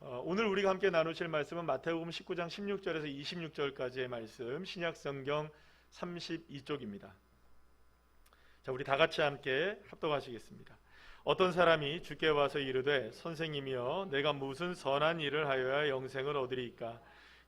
오늘 우리가 함께 나누실 말씀은 마태복음 19장 16절에서 26절까지의 말씀, 신약성경 32쪽입니다. 자, 우리 다 같이 함께 합독하시겠습니다. 어떤 사람이 주께 와서 이르되 선생님이여 내가 무슨 선한 일을 하여야 영생을 얻으리이까?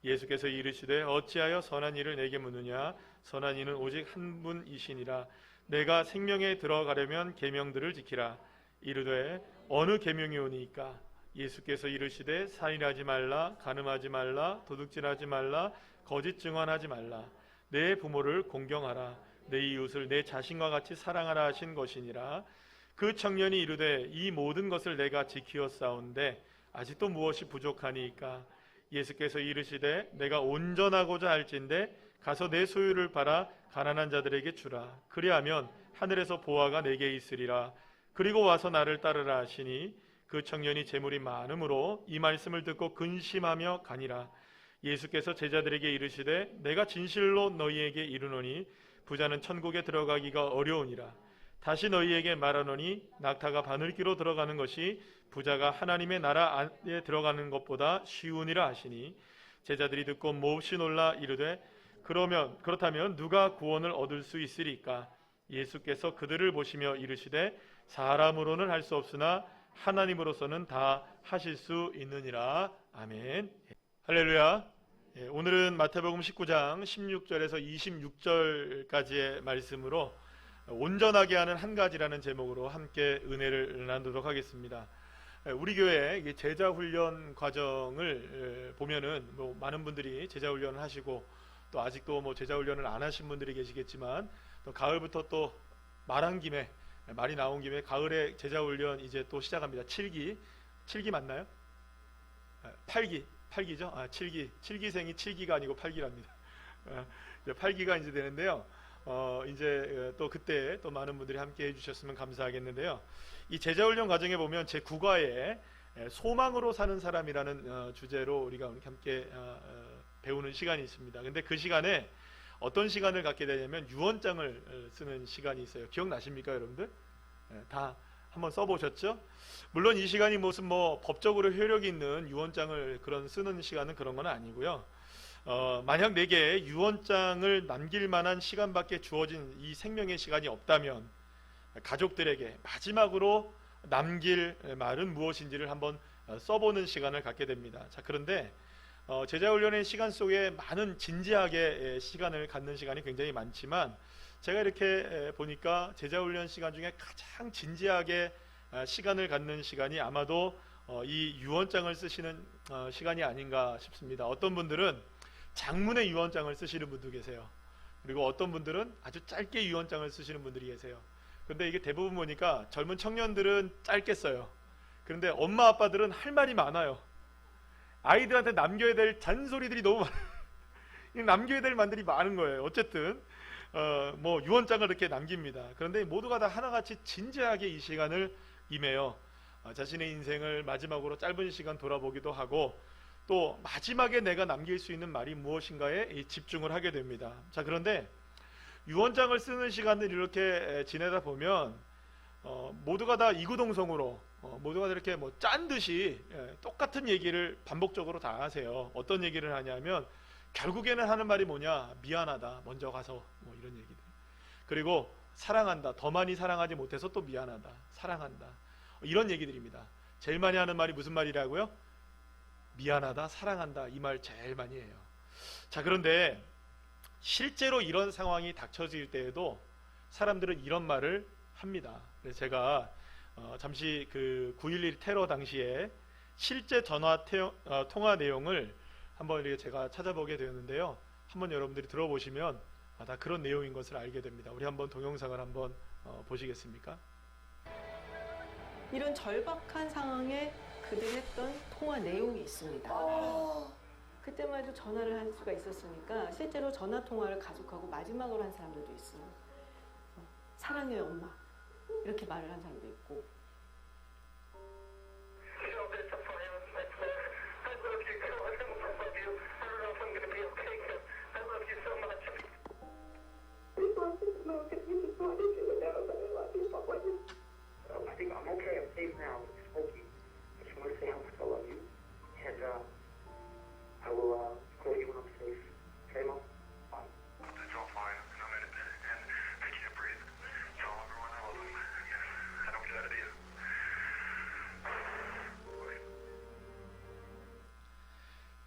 예수께서 이르시되 어찌하여 선한 일을 내게 묻느냐? 선한 이는 오직 한 분이시니라. 내가 생명에 들어가려면 계명들을 지키라. 이르되 어느 계명이 오니이까? 예수께서 이르시되 살인하지 말라, 간음하지 말라, 도둑질하지 말라, 거짓 증언하지 말라, 내 부모를 공경하라, 내 이웃을 내 자신과 같이 사랑하라 하신 것이니라. 그 청년이 이르되 이 모든 것을 내가 지키었사온데 아직도 무엇이 부족하니이까? 예수께서 이르시되 내가 온전하고자 할진대 가서 내 소유를 팔아 가난한 자들에게 주라. 그리하면 하늘에서 보화가 내게 있으리라. 그리고 와서 나를 따르라 하시니 그 청년이 재물이 많음으로 이 말씀을 듣고 근심하며 가니라. 예수께서 제자들에게 이르시되 내가 진실로 너희에게 이르노니 부자는 천국에 들어가기가 어려우니라. 다시 너희에게 말하노니 낙타가 바늘귀로 들어가는 것이 부자가 하나님의 나라 안에 들어가는 것보다 쉬우니라 하시니 제자들이 듣고 몹시 놀라 이르되 그렇다면 누가 구원을 얻을 수 있으리까? 예수께서 그들을 보시며 이르시되 사람으로는 할 수 없으나 하나님으로서는 다 하실 수 있느니라. 아멘. 할렐루야. 오늘은 마태복음 19장 16절에서 26절까지의 말씀으로 온전하게 하는 한 가지라는 제목으로 함께 은혜를 나누도록 하겠습니다. 우리 교회 제자훈련 과정을 보면은 많은 분들이 제자훈련을 하시고 또 아직도 제자훈련을 안 하신 분들이 계시겠지만 또 가을부터 또 말이 나온 김에 가을에 제자훈련 이제 또 시작합니다. 7기 맞나요? 8기죠? 7기생이 7기가 아니고 8기랍니다. 8기가 이제 되는데요. 이제 또 그때 또 많은 분들이 함께 해주셨으면 감사하겠는데요. 이 제자훈련 과정에 보면 제 9과에 소망으로 사는 사람이라는 주제로 우리가 함께 배우는 시간이 있습니다. 근데 그 시간에 어떤 시간을 갖게 되냐면 유언장을 쓰는 시간이 있어요. 기억나십니까, 여러분들? 다 한번 써보셨죠? 물론 이 시간이 무슨 법적으로 효력이 있는 유언장을 쓰는 시간은 그런 건 아니고요. 만약 내게 유언장을 남길 만한 시간밖에 주어진 이 생명의 시간이 없다면 가족들에게 마지막으로 남길 말은 무엇인지를 한번 써보는 시간을 갖게 됩니다. 자, 그런데 제자훈련의 시간 속에 많은 진지하게 시간을 갖는 시간이 굉장히 많지만 제가 이렇게 보니까 제자훈련 시간 중에 가장 진지하게 시간을 갖는 시간이 아마도 이 유언장을 쓰시는 시간이 아닌가 싶습니다. 어떤 분들은 장문의 유언장을 쓰시는 분도 계세요. 그리고 어떤 분들은 아주 짧게 유언장을 쓰시는 분들이 계세요. 근데 이게 대부분 보니까 젊은 청년들은 짧게 써요. 그런데 엄마 아빠들은 할 말이 많아요. 아이들한테 남겨야 될 잔소리들이 너무 많아요. 남겨야 될 말들이 많은 거예요. 어쨌든 유언장을 이렇게 남깁니다. 그런데 모두가 다 하나같이 진지하게 이 시간을 임해요. 자신의 인생을 마지막으로 짧은 시간 돌아보기도 하고 또 마지막에 내가 남길 수 있는 말이 무엇인가에 집중을 하게 됩니다. 자, 그런데 유언장을 쓰는 시간을 이렇게 지내다 보면 모두가 다 이구동성으로 모두가 이렇게 짠 듯이 똑같은 얘기를 반복적으로 다 하세요. 어떤 얘기를 하냐면 결국에는 하는 말이 뭐냐? 미안하다, 먼저 가서 이런 얘기들. 그리고 사랑한다, 더 많이 사랑하지 못해서 또 미안하다, 사랑한다, 이런 얘기들입니다. 제일 많이 하는 말이 무슨 말이라고요? 미안하다, 사랑한다, 이 말 제일 많이 해요. 자, 그런데 실제로 이런 상황이 닥쳐질 때에도 사람들은 이런 말을 합니다. 그래서 제가 잠시 그 9.11 테러 당시에 실제 통화 내용을 한번 이렇게 제가 찾아보게 되었는데요. 한번 여러분들이 들어보시면 다 그런 내용인 것을 알게 됩니다. 우리 한번 동영상을 한번 보시겠습니까? 이런 절박한 상황에 그들이 했던 통화 내용이 있습니다. 그때만 해도 전화를 할 수가 있었으니까 실제로 전화 통화를 가족하고 마지막으로 한 사람들도 있어요. 사랑해요, 엄마. 이렇게 말을 한 사람도 있고. I think I'm okay. I'm safe now. I spoke to you. I just want to say how much I love you. And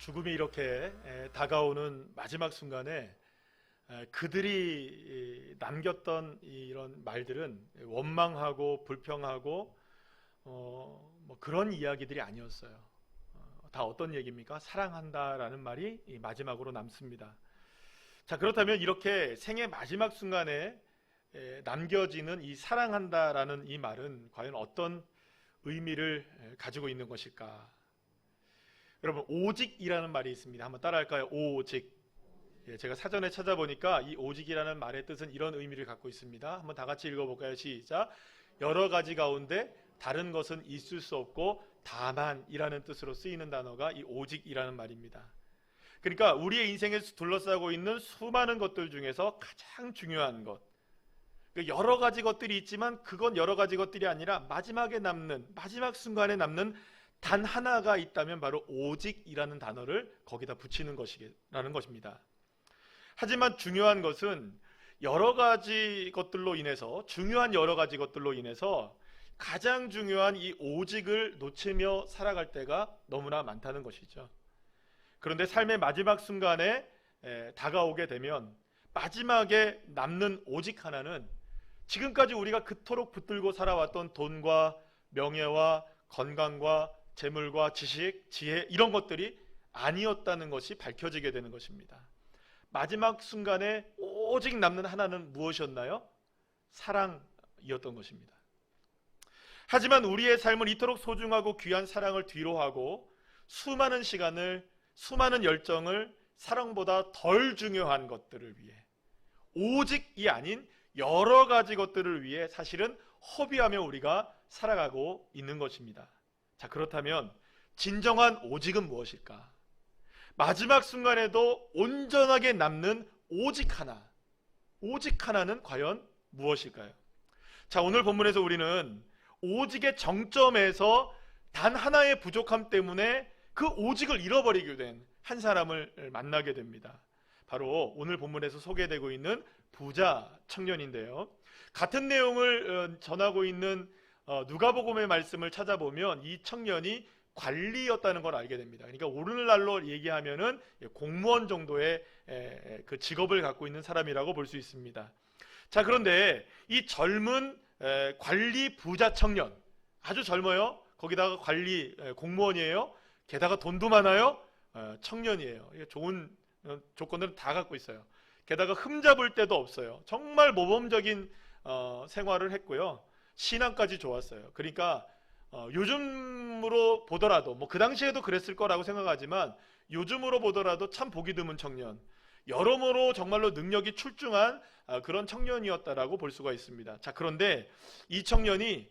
죽음이 이렇게 다가오는 마지막 순간에 그들이 남겼던 이런 말들은 원망하고 불평하고 뭐 그런 이야기들이 아니었어요. 다 어떤 얘기입니까? 사랑한다라는 말이 마지막으로 남습니다. 자, 그렇다면 이렇게 생의 마지막 순간에 남겨지는 이 사랑한다라는 이 말은 과연 어떤 의미를 가지고 있는 것일까? 여러분, 오직이라는 말이 있습니다. 한번 따라할까요? 오직. 제가 사전에 찾아보니까 이 오직이라는 말의 뜻은 이런 의미를 갖고 있습니다. 한번 다 같이 읽어볼까요? 시작. 여러 가지 가운데 다른 것은 있을 수 없고 다만이라는 뜻으로 쓰이는 단어가 이 오직이라는 말입니다. 그러니까 우리의 인생에서 둘러싸고 있는 수많은 것들 중에서 가장 중요한 것, 여러 가지 것들이 있지만 그건 여러 가지 것들이 아니라 마지막에 남는, 마지막 순간에 남는 단 하나가 있다면 바로 오직이라는 단어를 거기다 붙이는 것이라는 것입니다. 하지만 중요한 것은 여러 가지 것들로 인해서, 중요한 여러 가지 것들로 인해서 가장 중요한 이 오직을 놓치며 살아갈 때가 너무나 많다는 것이죠. 그런데 삶의 마지막 순간에 다가오게 되면 마지막에 남는 오직 하나는 지금까지 우리가 그토록 붙들고 살아왔던 돈과 명예와 건강과 재물과 지식, 지혜 이런 것들이 아니었다는 것이 밝혀지게 되는 것입니다. 마지막 순간에 오직 남는 하나는 무엇이었나요? 사랑이었던 것입니다. 하지만 우리의 삶은 이토록 소중하고 귀한 사랑을 뒤로하고 수많은 시간을, 수많은 열정을 사랑보다 덜 중요한 것들을 위해, 오직이 아닌 여러 가지 것들을 위해 사실은 허비하며 우리가 살아가고 있는 것입니다. 자, 그렇다면 진정한 오직은 무엇일까? 마지막 순간에도 온전하게 남는 오직 하나, 오직 하나는 과연 무엇일까요? 자, 오늘 본문에서 우리는 오직의 정점에서 단 하나의 부족함 때문에 그 오직을 잃어버리게 된 한 사람을 만나게 됩니다. 바로 오늘 본문에서 소개되고 있는 부자 청년인데요. 같은 내용을 전하고 있는 누가복음의 말씀을 찾아보면 이 청년이 관리였다는 걸 알게 됩니다. 그러니까 오늘날로 얘기하면은 공무원 정도의 그 직업을 갖고 있는 사람이라고 볼 수 있습니다. 자, 그런데 이 젊은 관리 부자 청년, 아주 젊어요. 거기다가 관리 공무원이에요. 게다가 돈도 많아요. 청년이에요. 좋은 조건들은 다 갖고 있어요. 게다가 흠잡을 데도 없어요. 정말 모범적인 생활을 했고요. 신앙까지 좋았어요. 그러니까 요즘으로 보더라도, 뭐 그 당시에도 그랬을 거라고 생각하지만 요즘으로 보더라도 참 보기 드문 청년, 여러모로 정말로 능력이 출중한 그런 청년이었다라고 볼 수가 있습니다. 자, 그런데 이 청년이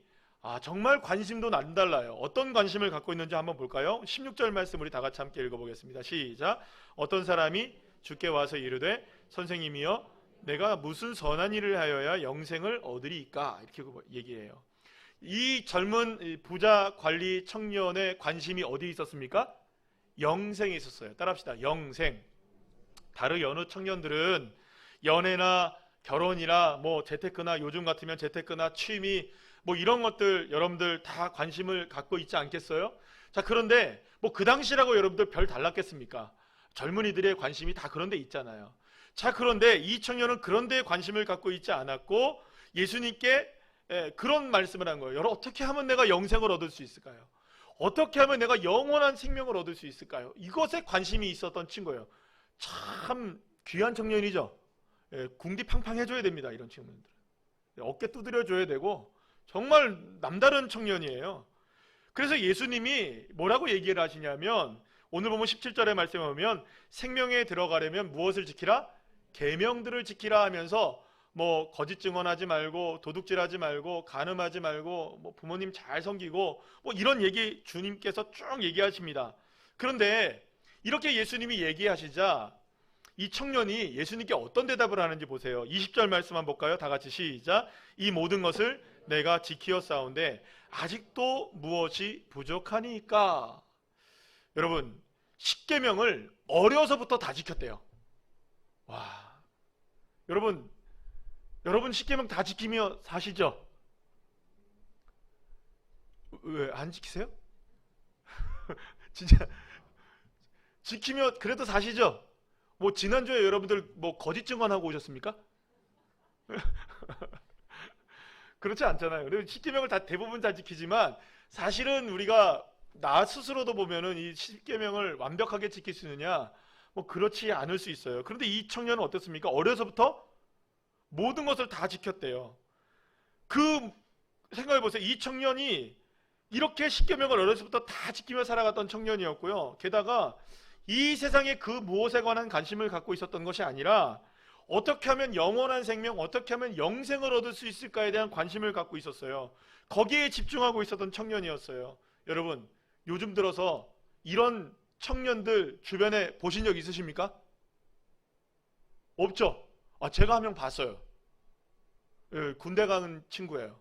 정말 관심도 남달라요. 어떤 관심을 갖고 있는지 한번 볼까요? 16절 말씀 우리 다 같이 함께 읽어보겠습니다. 시작. 어떤 사람이 주께 와서 이르되 선생님이여 내가 무슨 선한 일을 하여야 영생을 얻으리이까? 이렇게 얘기해요. 이 젊은 부자 관리 청년의 관심이 어디 있었습니까? 영생에 있었어요. 따라합시다. 영생. 다른 여느 청년들은 연애나 결혼이나 뭐 재테크나, 요즘 같으면 재테크나 취미 뭐 이런 것들 여러분들 다 관심을 갖고 있지 않겠어요? 자, 그런데 뭐 그 당시라고 여러분들 별 달랐겠습니까? 젊은이들의 관심이 다 그런 데 있잖아요. 자, 그런데 이 청년은 그런 데에 관심을 갖고 있지 않았고 예수님께 그런 말씀을 한 거예요. 여러분, 어떻게 하면 내가 영생을 얻을 수 있을까요? 어떻게 하면 내가 영원한 생명을 얻을 수 있을까요? 이것에 관심이 있었던 친구예요. 참 귀한 청년이죠. 궁디 팡팡 해줘야 됩니다. 이런 친구들. 어깨 두드려줘야 되고 정말 남다른 청년이에요. 그래서 예수님이 뭐라고 얘기를 하시냐면 오늘 보면 17절의 말씀에 보면 생명에 들어가려면 무엇을 지키라? 계명들을 지키라 하면서 뭐 거짓 증언하지 말고 도둑질하지 말고 간음하지 말고 뭐 부모님 잘 섬기고 뭐 이런 얘기 주님께서 쭉 얘기하십니다. 그런데 이렇게 예수님이 얘기하시자 이 청년이 예수님께 어떤 대답을 하는지 보세요. 20절 말씀 한번 볼까요? 다 같이 시작. 이 모든 것을 내가 지키었사온데 아직도 무엇이 부족하니까? 여러분, 십계명을 어려서부터 다 지켰대요. 와, 여러분 십계명 다 지키며 사시죠? 왜 안 지키세요? 진짜 지키며 그래도 사시죠? 뭐 지난주에 여러분들 뭐 거짓 증언하고 오셨습니까? 그렇지 않잖아요. 그리고 십계명을 다 대부분 다 지키지만 사실은 우리가 나 스스로도 보면은 이 십계명을 완벽하게 지킬 수 있느냐? 뭐 그렇지 않을 수 있어요. 그런데 이 청년은 어떻습니까? 어려서부터 모든 것을 다 지켰대요. 그 생각해 보세요. 이 청년이 이렇게 십계명을 어려서부터 다 지키며 살아갔던 청년이었고요. 게다가 이 세상의 그 무엇에 관한 관심을 갖고 있었던 것이 아니라 어떻게 하면 영원한 생명, 어떻게 하면 영생을 얻을 수 있을까에 대한 관심을 갖고 있었어요. 거기에 집중하고 있었던 청년이었어요. 여러분, 요즘 들어서 이런 청년들 주변에 보신 적 있으십니까? 없죠? 제가 한 명 봤어요. 군대 가는 친구예요.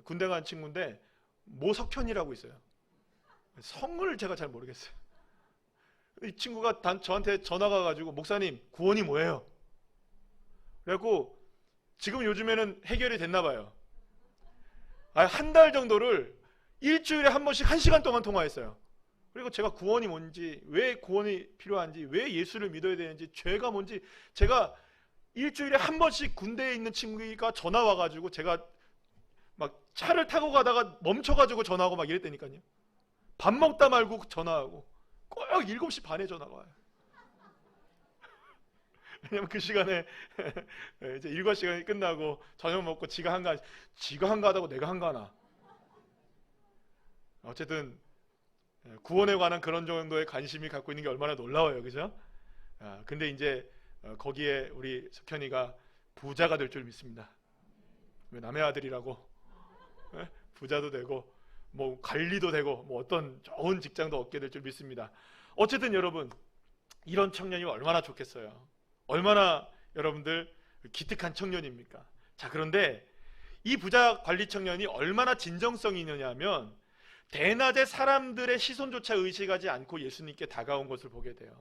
군대 가는 친구인데 모석현이라고 있어요. 성을 제가 잘 모르겠어요. 이 친구가 저한테 전화가 와가지고 목사님 구원이 뭐예요? 그래갖고 지금 요즘에는 해결이 됐나 봐요. 한 달 정도를 일주일에 한 번씩 1시간 동안 통화했어요. 그리고 제가 구원이 뭔지, 왜 구원이 필요한지, 왜 예수를 믿어야 되는지, 죄가 뭔지, 제가 일주일에 한 번씩 군대에 있는 친구가 전화 와가지고 제가 막 차를 타고 가다가 멈춰가지고 전화하고 막 이랬다니까요. 밥 먹다 말고 전화하고 꼭 7시 반에 전화가 와요. 왜냐면 그 시간에 이제 일과 시간이 끝나고 저녁 먹고 지가 한가하다고 내가 한가하나. 어쨌든 구원에 관한 그런 정도의 관심이 갖고 있는 게 얼마나 놀라워요, 그죠? 근데 이제 거기에 우리 석현이가 부자가 될 줄 믿습니다. 왜 남의 아들이라고 부자도 되고 뭐 관리도 되고 뭐 어떤 좋은 직장도 얻게 될 줄 믿습니다. 어쨌든 여러분, 이런 청년이 얼마나 좋겠어요. 얼마나 여러분들 기특한 청년입니까? 자, 그런데 이 부자 관리 청년이 얼마나 진정성이 있느냐 하면 대낮에 사람들의 시선조차 의식하지 않고 예수님께 다가온 것을 보게 돼요.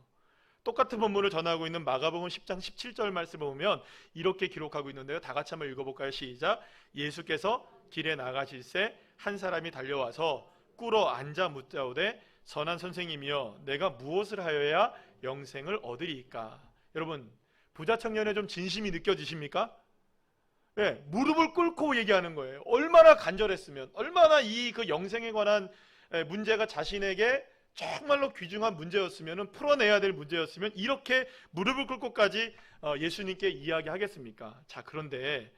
똑같은 본문을 전하고 있는 마가복음 10장 17절 말씀을 보면 이렇게 기록하고 있는데요. 다 같이 한번 읽어볼까요? 시작. 예수께서 길에 나가실새 한 사람이 달려와서 꿇어 앉아 묻자오되 선한 선생님이여 내가 무엇을 하여야 영생을 얻으리이까? 여러분, 부자 청년의 좀 진심이 느껴지십니까? 네, 무릎을 꿇고 얘기하는 거예요. 얼마나 간절했으면, 얼마나 이 그 영생에 관한 문제가 자신에게 정말로 귀중한 문제였으면, 풀어내야 될 문제였으면 이렇게 무릎을 꿇고까지 예수님께 이야기하겠습니까? 자, 그런데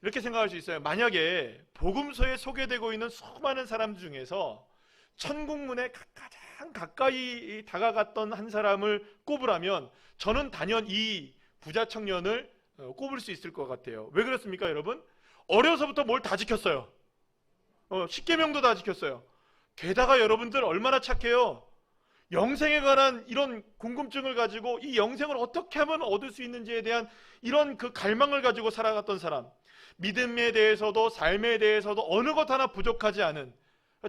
이렇게 생각할 수 있어요. 만약에 복음서에 소개되고 있는 수많은 사람 중에서 천국문에 가장 가까이 다가갔던 한 사람을 꼽으라면 저는 단연 이 부자 청년을 꼽을 수 있을 것 같아요. 왜 그렇습니까, 여러분? 어려서부터 뭘 다 지켰어요. 십계명도 다 지켰어요. 게다가 여러분들 얼마나 착해요. 영생에 관한 이런 궁금증을 가지고 이 영생을 어떻게 하면 얻을 수 있는지에 대한 이런 그 갈망을 가지고 살아갔던 사람, 믿음에 대해서도 삶에 대해서도 어느 것 하나 부족하지 않은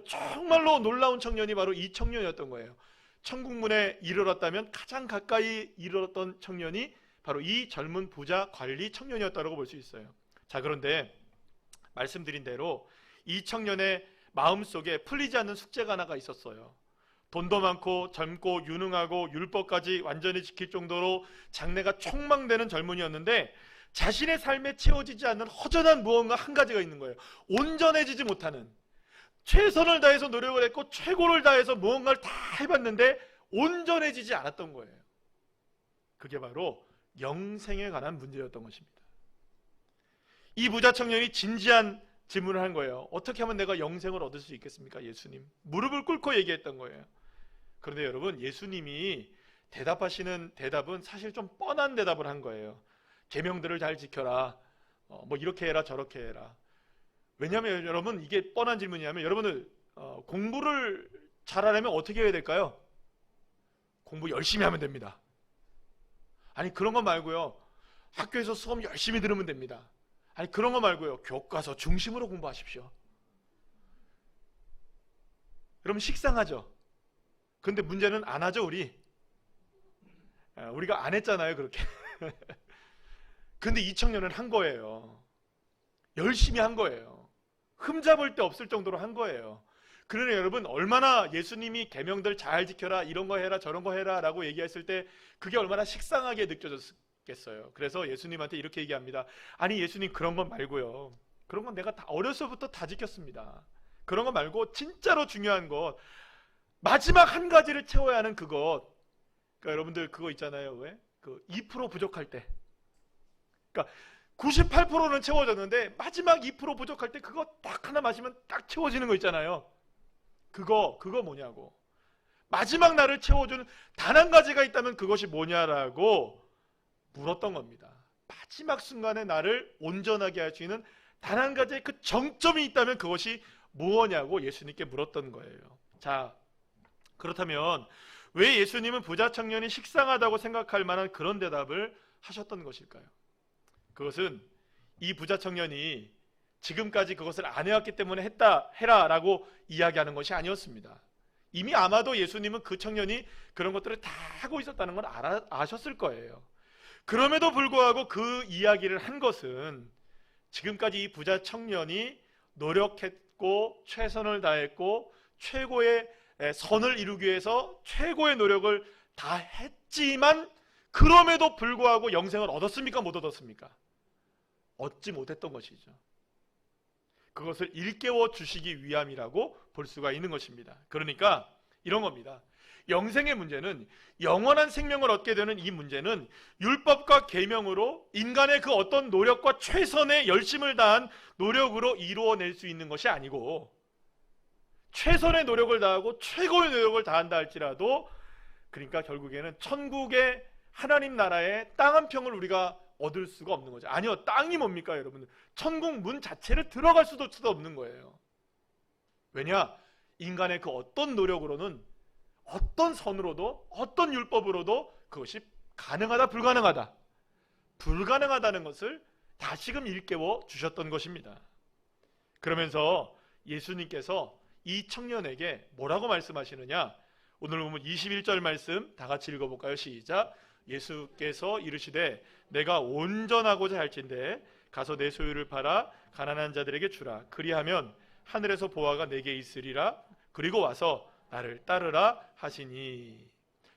정말로 놀라운 청년이 바로 이 청년이었던 거예요. 천국문에 이르렀다면 가장 가까이 이르렀던 청년이 바로 이 젊은 부자 관리 청년이었다고 볼 수 있어요. 자, 그런데 말씀드린 대로 이 청년의 마음속에 풀리지 않는 숙제가 하나가 있었어요. 돈도 많고 젊고 유능하고 율법까지 완전히 지킬 정도로 장래가 촉망되는 젊은이였는데 자신의 삶에 채워지지 않는 허전한 무언가 한 가지가 있는 거예요. 온전해지지 못하는, 최선을 다해서 노력을 했고 최고를 다해서 무언가를 다 해봤는데 온전해지지 않았던 거예요. 그게 바로 영생에 관한 문제였던 것입니다. 이 부자 청년이 진지한 질문을 한 거예요. 어떻게 하면 내가 영생을 얻을 수 있겠습니까, 예수님? 무릎을 꿇고 얘기했던 거예요. 그런데 여러분, 예수님이 대답하시는 대답은 사실 좀 뻔한 대답을 한 거예요. 계명들을 잘 지켜라, 뭐 이렇게 해라 저렇게 해라. 왜냐하면 여러분, 이게 뻔한 질문이냐면 여러분들 공부를 잘하려면 어떻게 해야 될까요? 공부 열심히 하면 됩니다. 아니, 그런 거 말고요, 학교에서 수업 열심히 들으면 됩니다. 아니, 그런 거 말고요, 교과서 중심으로 공부하십시오. 여러분, 식상하죠? 근데 문제는 안 하죠, 우리가 안 했잖아요, 그렇게. 근데 이 청년은 한 거예요. 열심히 한 거예요. 흠잡을 데 없을 정도로 한 거예요. 그러나 여러분, 얼마나 예수님이 계명들 잘 지켜라, 이런 거 해라, 저런 거 해라 라고 얘기했을 때 그게 얼마나 식상하게 느껴졌겠어요. 그래서 예수님한테 이렇게 얘기합니다. 아니 예수님, 그런 건 말고요, 그런 건 내가 다 어려서부터 다 지켰습니다. 그런 거 말고 진짜로 중요한 것, 마지막 한 가지를 채워야 하는 그것. 그러니까 여러분들 그거 있잖아요. 왜? 그 2% 부족할 때, 그러니까 98%는 채워졌는데 마지막 2% 부족할 때 그거 딱 하나 마시면 딱 채워지는 거 있잖아요. 그거 뭐냐고. 마지막 나를 채워주는 단 한 가지가 있다면 그것이 뭐냐라고 물었던 겁니다. 마지막 순간에 나를 온전하게 할 수 있는 단 한 가지의 그 정점이 있다면 그것이 무엇냐고 예수님께 물었던 거예요. 자, 그렇다면 왜 예수님은 부자 청년이 식상하다고 생각할 만한 그런 대답을 하셨던 것일까요? 그것은 이 부자 청년이 지금까지 그것을 안 해왔기 때문에 해라 라고 이야기하는 것이 아니었습니다. 이미 아마도 예수님은 그 청년이 그런 것들을 다 하고 있었다는 걸 아셨을 거예요. 그럼에도 불구하고 그 이야기를 한 것은 지금까지 이 부자 청년이 노력했고 최선을 다했고 최고의 선을 이루기 위해서 최고의 노력을 다 했지만 그럼에도 불구하고 영생을 얻었습니까? 못 얻었습니까? 얻지 못했던 것이죠. 그것을 일깨워 주시기 위함이라고 볼 수가 있는 것입니다. 그러니까 이런 겁니다. 영생의 문제는, 영원한 생명을 얻게 되는 이 문제는 율법과 계명으로 인간의 그 어떤 노력과 최선의 열심을 다한 노력으로 이루어낼 수 있는 것이 아니고, 최선의 노력을 다하고 최고의 노력을 다한다 할지라도, 그러니까 결국에는 천국의 하나님 나라의 땅 한 평을 우리가 얻을 수가 없는 거죠. 아니요, 땅이 뭡니까 여러분들? 천국 문 자체를 들어갈 수도 없는 거예요. 왜냐? 인간의 그 어떤 노력으로는, 어떤 선으로도, 어떤 율법으로도 그것이 가능하다, 불가능하다는 것을 다시금 일깨워 주셨던 것입니다. 그러면서 예수님께서 이 청년에게 뭐라고 말씀하시느냐? 오늘 보면 21절 말씀 다 같이 읽어볼까요? 시작. 예수께서 이르시되 내가 온전하고자 할진대 가서 내 소유를 팔아 가난한 자들에게 주라. 그리하면 하늘에서 보화가 내게 있으리라. 그리고 와서 나를 따르라 하시니.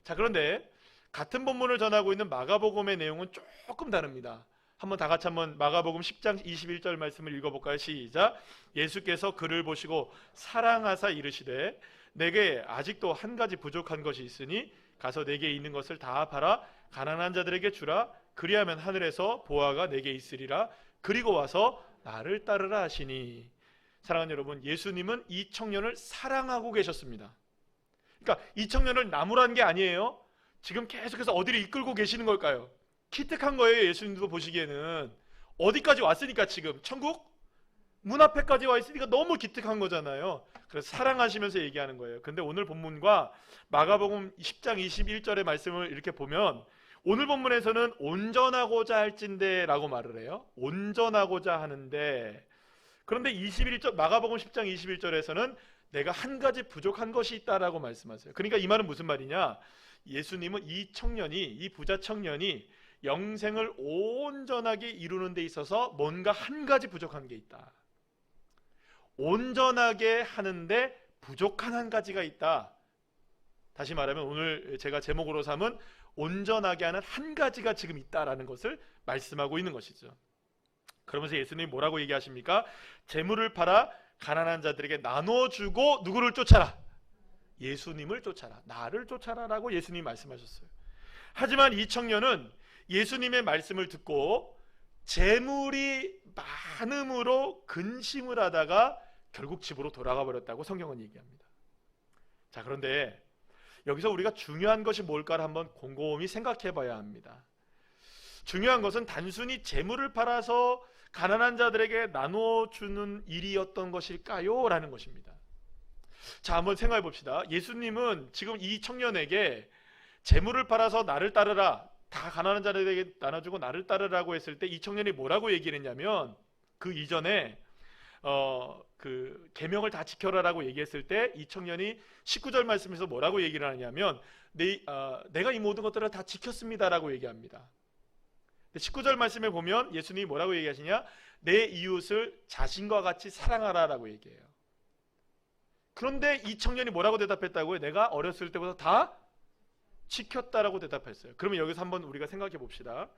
자, 그런데 같은 본문을 전하고 있는 마가복음의 내용은 조금 다릅니다. 한번 다 같이 한번 마가복음 10장 21절 말씀을 읽어볼까요? 시작. 예수께서 그를 보시고 사랑하사 이르시되 내게 아직도 한 가지 부족한 것이 있으니 가서 내게 있는 것을 다 팔아 가난한 자들에게 주라. 그리하면 하늘에서 보화가 내게 있으리라. 그리고 와서 나를 따르라 하시니. 사랑하는 여러분, 예수님은 이 청년을 사랑하고 계셨습니다. 그러니까 이 청년을 나무란 게 아니에요. 지금 계속해서 어디를 이끌고 계시는 걸까요? 기특한 거예요. 예수님도 보시기에는 어디까지 왔으니까, 지금 천국 문 앞에까지 와 있으니까 너무 기특한 거잖아요. 그래서 사랑하시면서 얘기하는 거예요. 근데 오늘 본문과 마가복음 10장 21절의 말씀을 이렇게 보면, 오늘 본문에서는 온전하고자 할진대 라고 말을 해요. 온전하고자 하는데, 그런데 21절 마가복음 10장 21절에서는 내가 한 가지 부족한 것이 있다라고 말씀하세요. 그러니까 이 말은 무슨 말이냐? 예수님은 이 청년이, 이 부자 청년이 영생을 온전하게 이루는 데 있어서 뭔가 한 가지 부족한 게 있다. 온전하게 하는데 부족한 한 가지가 있다. 다시 말하면 오늘 제가 제목으로 삼은 온전하게 하는 한 가지가 지금 있다라는 것을 말씀하고 있는 것이죠. 그러면서 예수님이 뭐라고 얘기하십니까? 재물을 팔아 가난한 자들에게 나눠주고 누구를 쫓아라? 예수님을 쫓아라. 나를 쫓아라라고 예수님이 말씀하셨어요. 하지만 이 청년은 예수님의 말씀을 듣고 재물이 많음으로 근심을 하다가 결국 집으로 돌아가 버렸다고 성경은 얘기합니다. 자, 그런데 여기서 우리가 중요한 것이 뭘까를 한번 곰곰이 생각해 봐야 합니다. 중요한 것은 단순히 재물을 팔아서 가난한 자들에게 나눠주는 일이었던 것일까요? 라는 것입니다. 자, 한번 생각해 봅시다. 예수님은 지금 이 청년에게 재물을 팔아서 나를 따르라, 다 가난한 자들에게 나눠주고 나를 따르라고 했을 때 이 청년이 뭐라고 얘기를 했냐면, 그 이전에 그 계명을 다 지켜라라고 얘기했을 때 이 청년이 19절 말씀에서 뭐라고 얘기를 하냐면, 내가 이 모든 것들을 다 지켰습니다라고 얘기합니다. 19절 말씀에 보면 예수님이 뭐라고 얘기하시냐? 내 이웃을 자신과 같이 사랑하라라고 얘기해요. 그런데 이 청년이 뭐라고 대답했다고요? 내가 어렸을 때부터 다 지켰다라고 대답했어요. 그러면 여기서 한번 우리가 생각해 봅시다.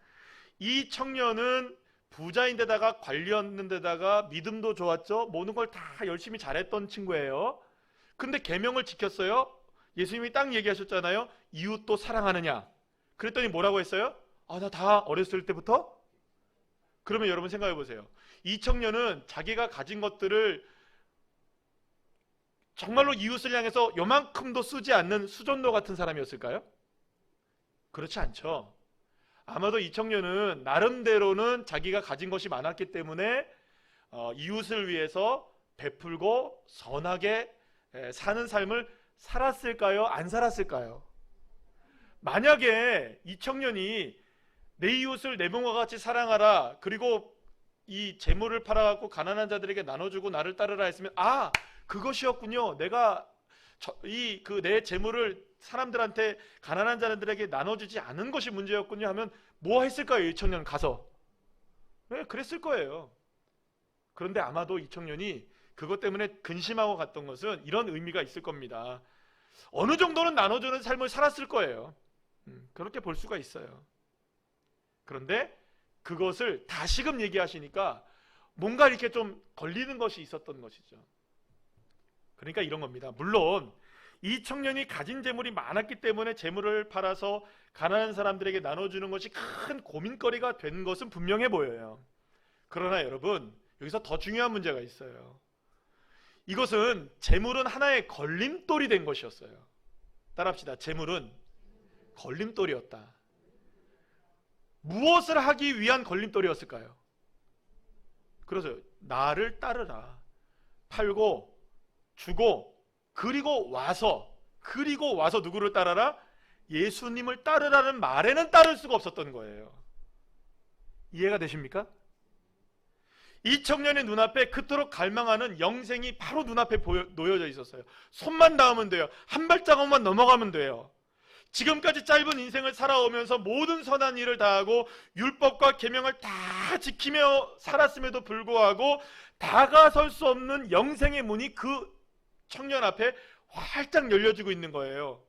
이 청년은 부자인데다가 관리였는데다가 믿음도 좋았죠. 모든 걸 다 열심히 잘했던 친구예요. 근데 계명을 지켰어요. 예수님이 딱 얘기하셨잖아요. 이웃도 사랑하느냐. 그랬더니 뭐라고 했어요? 나 다 어렸을 때부터? 그러면 여러분 생각해 보세요. 이 청년은 자기가 가진 것들을 정말로 이웃을 향해서 요만큼도 쓰지 않는 수전도 같은 사람이었을까요? 그렇지 않죠. 아마도 이 청년은 나름대로는 자기가 가진 것이 많았기 때문에 이웃을 위해서 베풀고 선하게 사는 삶을 살았을까요? 안 살았을까요? 만약에 이 청년이 내 이웃을 내 몸과 같이 사랑하라, 그리고 이 재물을 팔아갖고 가난한 자들에게 나눠주고 나를 따르라 했으면, 그것이었군요. 내가 내 재물을 사람들한테, 가난한 자들에게 나눠주지 않은 것이 문제였군요 하면 뭐 했을까요? 이 청년 가서. 네, 그랬을 거예요. 그런데 아마도 이 청년이 그것 때문에 근심하고 갔던 것은 이런 의미가 있을 겁니다. 어느 정도는 나눠주는 삶을 살았을 거예요. 그렇게 볼 수가 있어요. 그런데 그것을 다시금 얘기하시니까 뭔가 이렇게 좀 걸리는 것이 있었던 것이죠. 그러니까 이런 겁니다. 물론 이 청년이 가진 재물이 많았기 때문에 재물을 팔아서 가난한 사람들에게 나눠주는 것이 큰 고민거리가 된 것은 분명해 보여요. 그러나 여러분, 여기서 더 중요한 문제가 있어요. 이것은, 재물은 하나의 걸림돌이 된 것이었어요. 따라합시다. 재물은 걸림돌이었다. 무엇을 하기 위한 걸림돌이었을까요? 그래서 나를 따르라. 팔고 주고 그리고 와서 누구를 따르라? 예수님을 따르라는 말에는 따를 수가 없었던 거예요. 이해가 되십니까? 이 청년의 눈앞에 그토록 갈망하는 영생이 바로 눈앞에 놓여져 있었어요. 손만 닿으면 돼요. 한 발자국만 넘어가면 돼요. 지금까지 짧은 인생을 살아오면서 모든 선한 일을 다하고 율법과 계명을 다 지키며 살았음에도 불구하고 다가설 수 없는 영생의 문이 그 청년 앞에 활짝 열려지고 있는 거예요.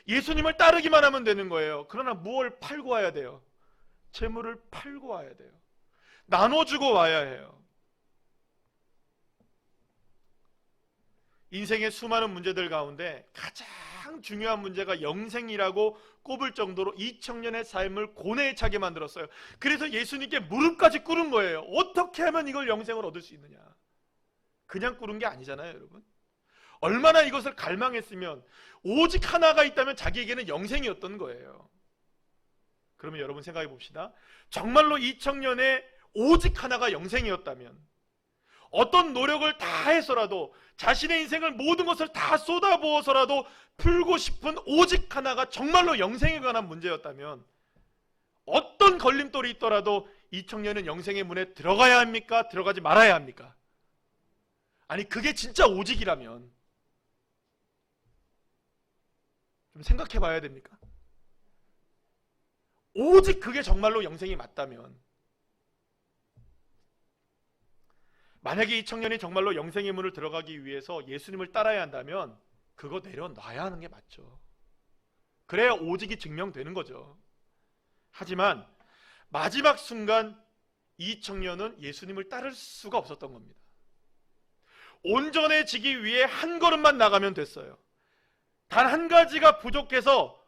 예수님을 따르기만 하면 되는 거예요. 그러나 무엇을 팔고 와야 돼요? 재물을 팔고 와야 돼요. 나눠주고 와야 해요. 인생의 수많은 문제들 가운데 가장 중요한 문제가 영생이라고 꼽을 정도로 이 청년의 삶을 고뇌에 차게 만들었어요. 그래서 예수님께 무릎까지 꿇은 거예요. 어떻게 하면 이걸 영생을 얻을 수 있느냐. 그냥 꿇은 게 아니잖아요, 여러분. 얼마나 이것을 갈망했으면, 오직 하나가 있다면 자기에게는 영생이었던 거예요. 그러면 여러분 생각해 봅시다. 정말로 이 청년의 오직 하나가 영생이었다면, 어떤 노력을 다 해서라도, 자신의 인생을 모든 것을 다 쏟아부어서라도 풀고 싶은 오직 하나가 정말로 영생에 관한 문제였다면, 어떤 걸림돌이 있더라도 이 청년은 영생의 문에 들어가야 합니까? 들어가지 말아야 합니까? 아니, 그게 진짜 오직이라면 좀 생각해 봐야 됩니까? 오직 그게 정말로 영생이 맞다면, 만약에 이 청년이 정말로 영생의 문을 들어가기 위해서 예수님을 따라야 한다면 그거 내려놔야 하는 게 맞죠. 그래야 오직이 증명되는 거죠. 하지만 마지막 순간 이 청년은 예수님을 따를 수가 없었던 겁니다. 온전해지기 위해 한 걸음만 나가면 됐어요. 단 한 가지가 부족해서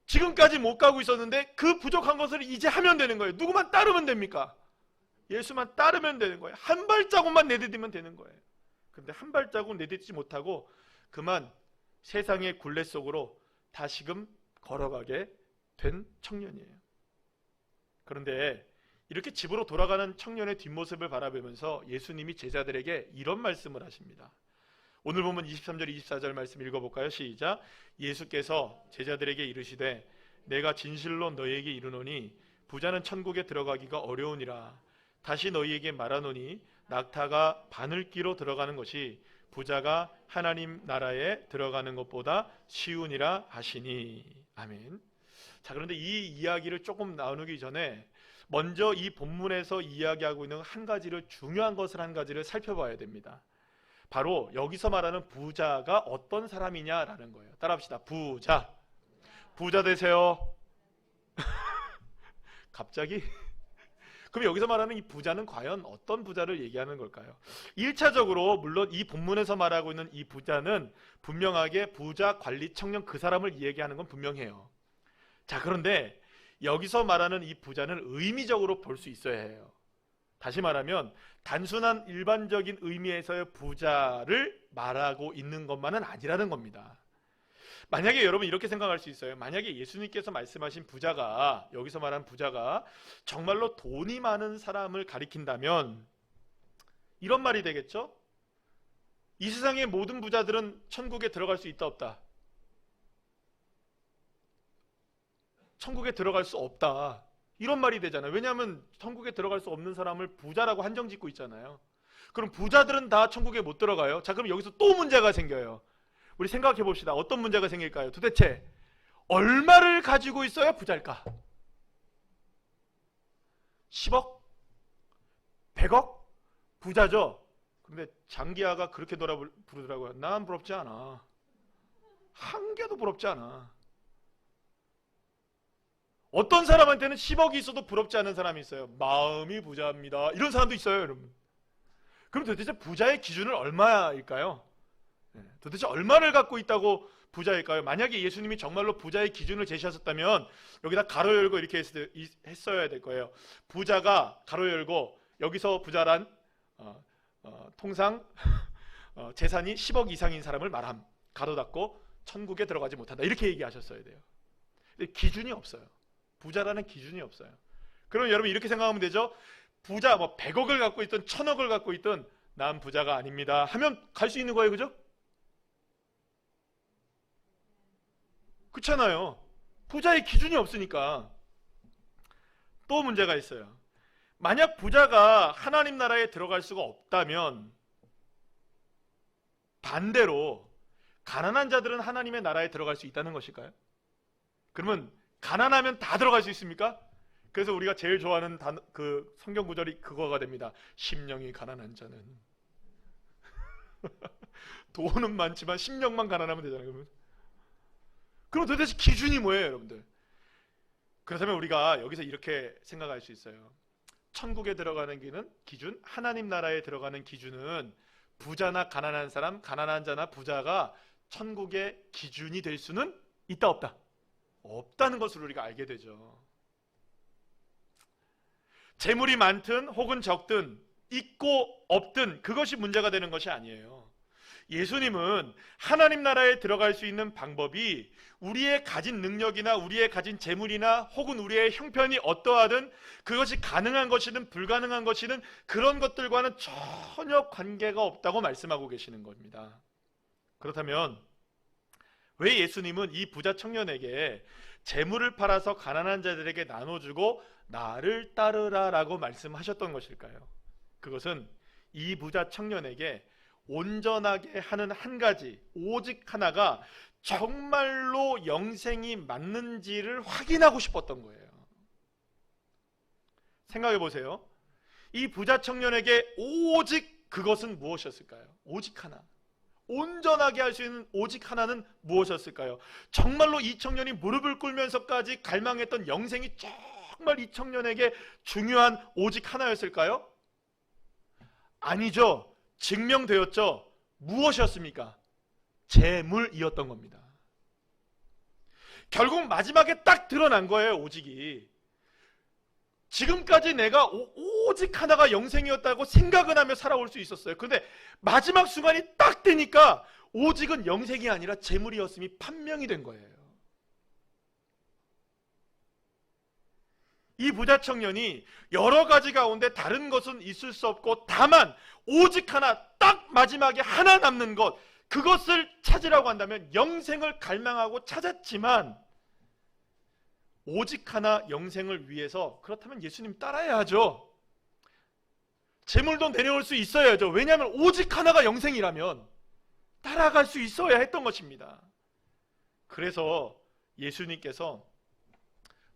지금까지 못 가고 있었는데 그 부족한 것을 이제 하면 되는 거예요. 누구만 따르면 됩니까? 예수만 따르면 되는 거예요. 한 발자국만 내디디면 되는 거예요. 그런데 한 발자국 내딛지 못하고 그만 세상의 굴레 속으로 다시금 걸어가게 된 청년이에요. 그런데 이렇게 집으로 돌아가는 청년의 뒷모습을 바라보면서 예수님이 제자들에게 이런 말씀을 하십니다. 오늘 보면 23절 24절 말씀 읽어볼까요? 시작. 예수께서 제자들에게 이르시되 내가 진실로 너희에게 이르노니 부자는 천국에 들어가기가 어려우니라. 다시 너희에게 말하노니 낙타가 바늘기로 들어가는 것이 부자가 하나님 나라에 들어가는 것보다 쉬우니라 하시니. 아멘. 자, 그런데 이 이야기를 조금 나누기 전에 먼저 이 본문에서 이야기하고 있는 한 가지를, 중요한 것을 한 가지를 살펴봐야 됩니다. 바로 여기서 말하는 부자가 어떤 사람이냐라는 거예요. 따라합시다. 부자. 부자 되세요. 갑자기? 그럼 여기서 말하는 이 부자는 과연 어떤 부자를 얘기하는 걸까요? 1차적으로 물론 이 본문에서 말하고 있는 이 부자는 분명하게 부자, 관리, 청년 그 사람을 얘기하는 건 분명해요. 자, 그런데 여기서 말하는 이 부자는 의미적으로 볼 수 있어야 해요. 다시 말하면 단순한 일반적인 의미에서의 부자를 말하고 있는 것만은 아니라는 겁니다. 만약에 여러분 이렇게 생각할 수 있어요. 만약에 예수님께서 말씀하신 부자가, 여기서 말한 부자가 정말로 돈이 많은 사람을 가리킨다면 이런 말이 되겠죠? 이 세상의 모든 부자들은 천국에 들어갈 수 있다 없다? 천국에 들어갈 수 없다, 이런 말이 되잖아요. 왜냐하면 천국에 들어갈 수 없는 사람을 부자라고 한정 짓고 있잖아요. 그럼 부자들은 다 천국에 못 들어가요? 자, 그럼 여기서 또 문제가 생겨요. 우리 생각해 봅시다. 어떤 문제가 생길까요? 도대체 얼마를 가지고 있어야 부자일까? 10억? 100억? 부자죠? 근데 장기하가 그렇게 부르더라고요. 난 부럽지 않아. 한 개도 부럽지 않아. 어떤 사람한테는 10억이 있어도 부럽지 않은 사람이 있어요. 마음이 부자입니다. 이런 사람도 있어요, 여러분. 그럼 도대체 부자의 기준은 얼마일까요? 도대체 얼마를 갖고 있다고 부자일까요? 만약에 예수님이 정말로 부자의 기준을 제시하셨다면 여기다 가로 열고 이렇게 했어야 될 거예요. 부자가 가로 열고, 여기서 부자란 통상 재산이 10억 이상인 사람을 말함, 가로 닫고 천국에 들어가지 못한다, 이렇게 얘기하셨어야 돼요. 근데 기준이 없어요. 부자라는 기준이 없어요. 그럼 여러분 이렇게 생각하면 되죠. 부자 100억을 갖고 있든 1000억을 갖고 있든 난 부자가 아닙니다 하면 갈 수 있는 거예요. 그죠? 그렇잖아요. 부자의 기준이 없으니까. 또 문제가 있어요. 만약 부자가 하나님 나라에 들어갈 수가 없다면 반대로 가난한 자들은 하나님의 나라에 들어갈 수 있다는 것일까요? 그러면 가난하면 다 들어갈 수 있습니까? 그래서 우리가 제일 좋아하는 그 성경 구절이 그거가 됩니다. 심령이 가난한 자는 돈은 많지만 심령만 가난하면 되잖아요. 그럼 도대체 기준이 뭐예요, 여러분들? 그렇다면 우리가 여기서 이렇게 생각할 수 있어요. 천국에 들어가는 기준, 하나님 나라에 들어가는 기준은 부자나 가난한 사람, 가난한 자나 부자가 천국의 기준이 될 수는 있다 없다? 없다는 것을 우리가 알게 되죠. 재물이 많든 혹은 적든, 있고 없든 그것이 문제가 되는 것이 아니에요. 예수님은 하나님 나라에 들어갈 수 있는 방법이 우리의 가진 능력이나 우리의 가진 재물이나 혹은 우리의 형편이 어떠하든, 그것이 가능한 것이든 불가능한 것이든 그런 것들과는 전혀 관계가 없다고 말씀하고 계시는 겁니다. 그렇다면 왜 예수님은 이 부자 청년에게 재물을 팔아서 가난한 자들에게 나눠주고 나를 따르라 라고 말씀하셨던 것일까요? 그것은 이 부자 청년에게 온전하게 하는 한 가지, 오직 하나가 정말로 영생이 맞는지를 확인하고 싶었던 거예요. 생각해 보세요. 이 부자 청년에게 오직 그것은 무엇이었을까요? 오직 하나. 온전하게 할 수 있는 오직 하나는 무엇이었을까요? 정말로 이 청년이 무릎을 꿇면서까지 갈망했던 영생이 정말 이 청년에게 중요한 오직 하나였을까요? 아니죠. 증명되었죠. 무엇이었습니까? 재물이었던 겁니다. 결국 마지막에 딱 드러난 거예요, 오직이. 지금까지 내가 오직 하나가 영생이었다고 생각은 하며 살아올 수 있었어요. 그런데 마지막 순간이 딱 되니까 오직은 영생이 아니라 재물이었음이 판명이 된 거예요. 이 부자 청년이 여러 가지 가운데 다른 것은 있을 수 없고 다만 오직 하나, 딱 마지막에 하나 남는 것, 그것을 찾으라고 한다면 영생을 갈망하고 찾았지만 오직 하나 영생을 위해서, 그렇다면 예수님 따라야죠. 재물도 내려올 수 있어야죠. 왜냐하면 오직 하나가 영생이라면 따라갈 수 있어야 했던 것입니다. 그래서 예수님께서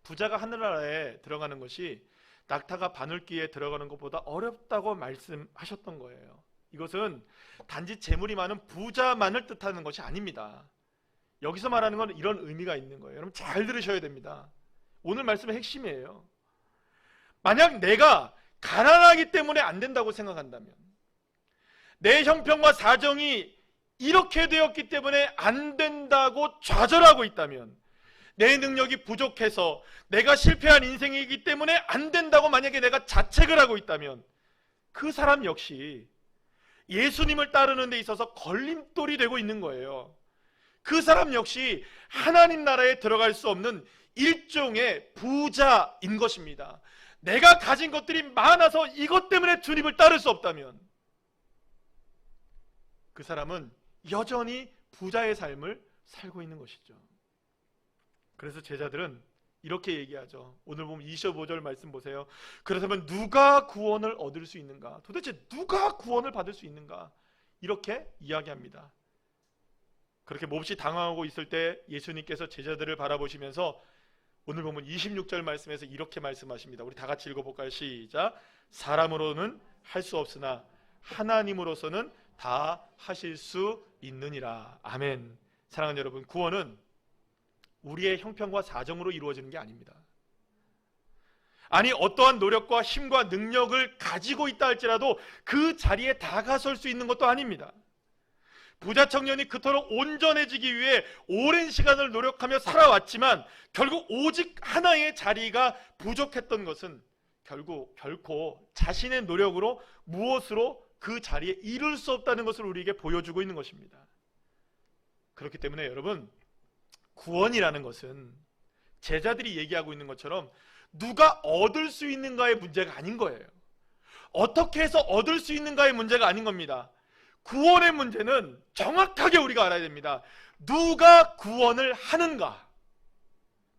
부자가 하늘나라에 들어가는 것이 낙타가 바늘귀에 들어가는 것보다 어렵다고 말씀하셨던 거예요. 이것은 단지 재물이 많은 부자만을 뜻하는 것이 아닙니다. 여기서 말하는 건 이런 의미가 있는 거예요. 여러분 잘 들으셔야 됩니다. 오늘 말씀의 핵심이에요. 만약 내가 가난하기 때문에 안 된다고 생각한다면, 내 형편과 사정이 이렇게 되었기 때문에 안 된다고 좌절하고 있다면, 내 능력이 부족해서 내가 실패한 인생이기 때문에 안 된다고 만약에 내가 자책을 하고 있다면, 그 사람 역시 예수님을 따르는 데 있어서 걸림돌이 되고 있는 거예요. 그 사람 역시 하나님 나라에 들어갈 수 없는 일종의 부자인 것입니다. 내가 가진 것들이 많아서 이것 때문에 주님을 따를 수 없다면 그 사람은 여전히 부자의 삶을 살고 있는 것이죠. 그래서 제자들은 이렇게 얘기하죠. 오늘 보면 25절 말씀 보세요. 그렇다면 누가 구원을 얻을 수 있는가? 도대체 누가 구원을 받을 수 있는가? 이렇게 이야기합니다. 그렇게 몹시 당황하고 있을 때 예수님께서 제자들을 바라보시면서 오늘 보면 26절 말씀에서 이렇게 말씀하십니다. 우리 다 같이 읽어볼까요? 시작. 사람으로는 할 수 없으나 하나님으로서는 다 하실 수 있느니라. 아멘. 사랑하는 여러분, 구원은 우리의 형편과 사정으로 이루어지는 게 아닙니다. 아니 어떠한 노력과 힘과 능력을 가지고 있다 할지라도 그 자리에 다가설 수 있는 것도 아닙니다. 부자 청년이 그토록 온전해지기 위해 오랜 시간을 노력하며 살아왔지만 결국 오직 하나의 자리가 부족했던 것은 결코 자신의 노력으로 무엇으로 그 자리에 이룰 수 없다는 것을 우리에게 보여주고 있는 것입니다. 그렇기 때문에 여러분, 구원이라는 것은 제자들이 얘기하고 있는 것처럼 누가 얻을 수 있는가의 문제가 아닌 거예요. 어떻게 해서 얻을 수 있는가의 문제가 아닌 겁니다. 구원의 문제는 정확하게 우리가 알아야 됩니다. 누가 구원을 하는가?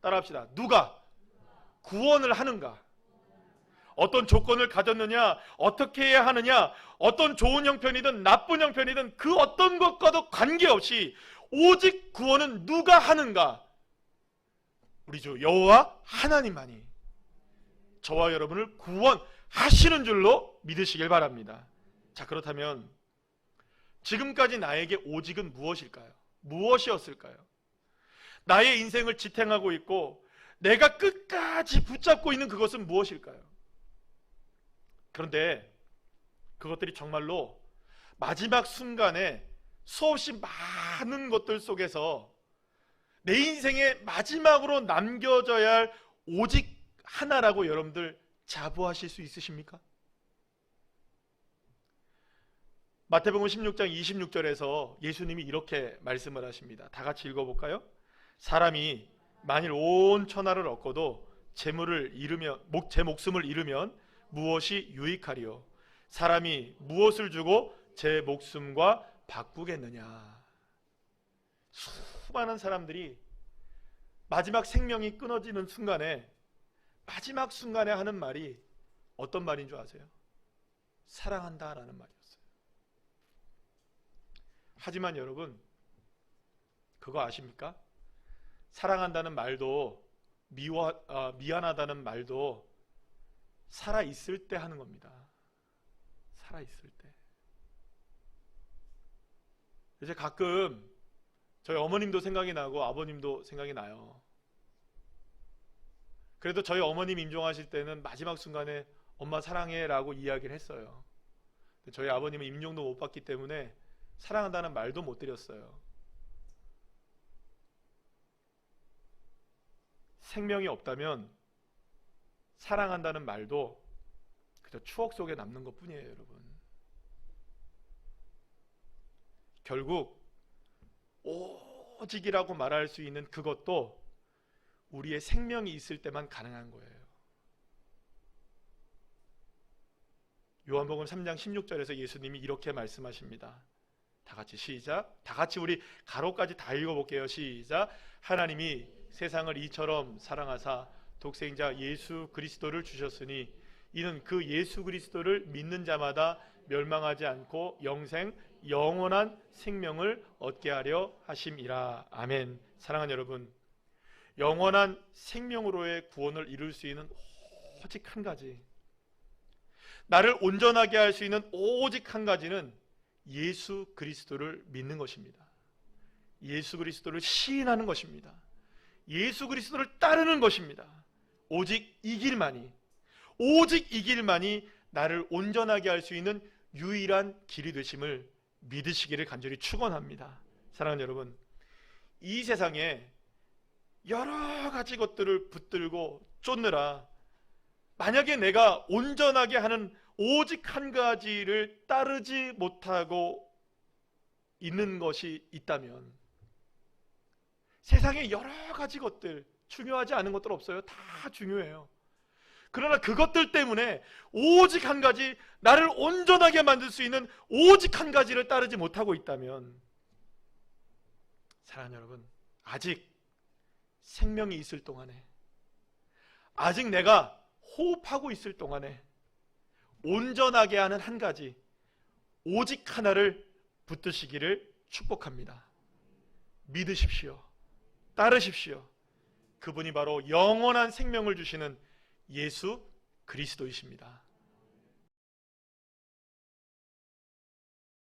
따라합시다. 누가 구원을 하는가? 어떤 조건을 가졌느냐, 어떻게 해야 하느냐, 어떤 좋은 형편이든 나쁜 형편이든 그 어떤 것과도 관계없이 오직 구원은 누가 하는가? 우리 주 여호와 하나님만이 저와 여러분을 구원하시는 줄로 믿으시길 바랍니다. 자, 그렇다면 지금까지 나에게 오직은 무엇일까요? 무엇이었을까요? 나의 인생을 지탱하고 있고 내가 끝까지 붙잡고 있는 그것은 무엇일까요? 그런데 그것들이 정말로 마지막 순간에 수없이 많은 것들 속에서 내 인생의 마지막으로 남겨져야 할 오직 하나라고 여러분들 자부하실 수 있으십니까? 마태복음 16장 26절에서 예수님이 이렇게 말씀을 하십니다. 다 같이 읽어볼까요? 사람이 만일 온 천하를 얻고도 제 목숨을 잃으면 무엇이 유익하리요? 사람이 무엇을 주고 제 목숨과 바꾸겠느냐? 수많은 사람들이 마지막 생명이 끊어지는 순간에, 마지막 순간에 하는 말이 어떤 말인 줄 아세요? 사랑한다 라는 말이었어요. 하지만 여러분, 그거 아십니까? 사랑한다는 말도 미안하다는 말도 살아있을 때 하는 겁니다. 살아있을 때. 이제 가끔 저희 어머님도 생각이 나고 아버님도 생각이 나요. 그래도 저희 어머님 임종하실 때는 마지막 순간에 엄마 사랑해 라고 이야기를 했어요. 저희 아버님은 임종도 못 받기 때문에 사랑한다는 말도 못 드렸어요. 생명이 없다면 사랑한다는 말도 그저 추억 속에 남는 것 뿐이에요, 여러분. 결국 오직이라고 말할 수 있는 그것도 우리의 생명이 있을 때만 가능한 거예요. 요한복음 3장 16절에서 예수님이 이렇게 말씀하십니다. 다 같이 시작. 다 같이 우리 가로까지 다 읽어볼게요. 시작. 하나님이 세상을 이처럼 사랑하사 독생자 예수 그리스도를 주셨으니 이는 그 예수 그리스도를 믿는 자마다 멸망하지 않고 영원한 생명을 얻게 하려 하심이라. 아멘. 사랑하는 여러분, 영원한 생명으로의 구원을 이룰 수 있는 오직 한 가지, 나를 온전하게 할 수 있는 오직 한 가지는 예수 그리스도를 믿는 것입니다. 예수 그리스도를 시인하는 것입니다. 예수 그리스도를 따르는 것입니다. 오직 이 길만이 나를 온전하게 할 수 있는 유일한 길이 되심을 믿으시기를 간절히 축원합니다. 사랑하는 여러분, 이 세상에 여러 가지 것들을 붙들고 쫓느라 만약에 내가 온전하게 하는 오직 한 가지를 따르지 못하고 있는 것이 있다면, 세상에 여러 가지 것들, 중요하지 않은 것들 없어요. 다 중요해요. 그러나 그것들 때문에 오직 한 가지, 나를 온전하게 만들 수 있는 오직 한 가지를 따르지 못하고 있다면, 사랑하는 여러분, 아직 생명이 있을 동안에, 아직 내가 호흡하고 있을 동안에 온전하게 하는 한 가지, 오직 하나를 붙드시기를 축복합니다. 믿으십시오. 따르십시오. 그분이 바로 영원한 생명을 주시는 예수 그리스도이십니다.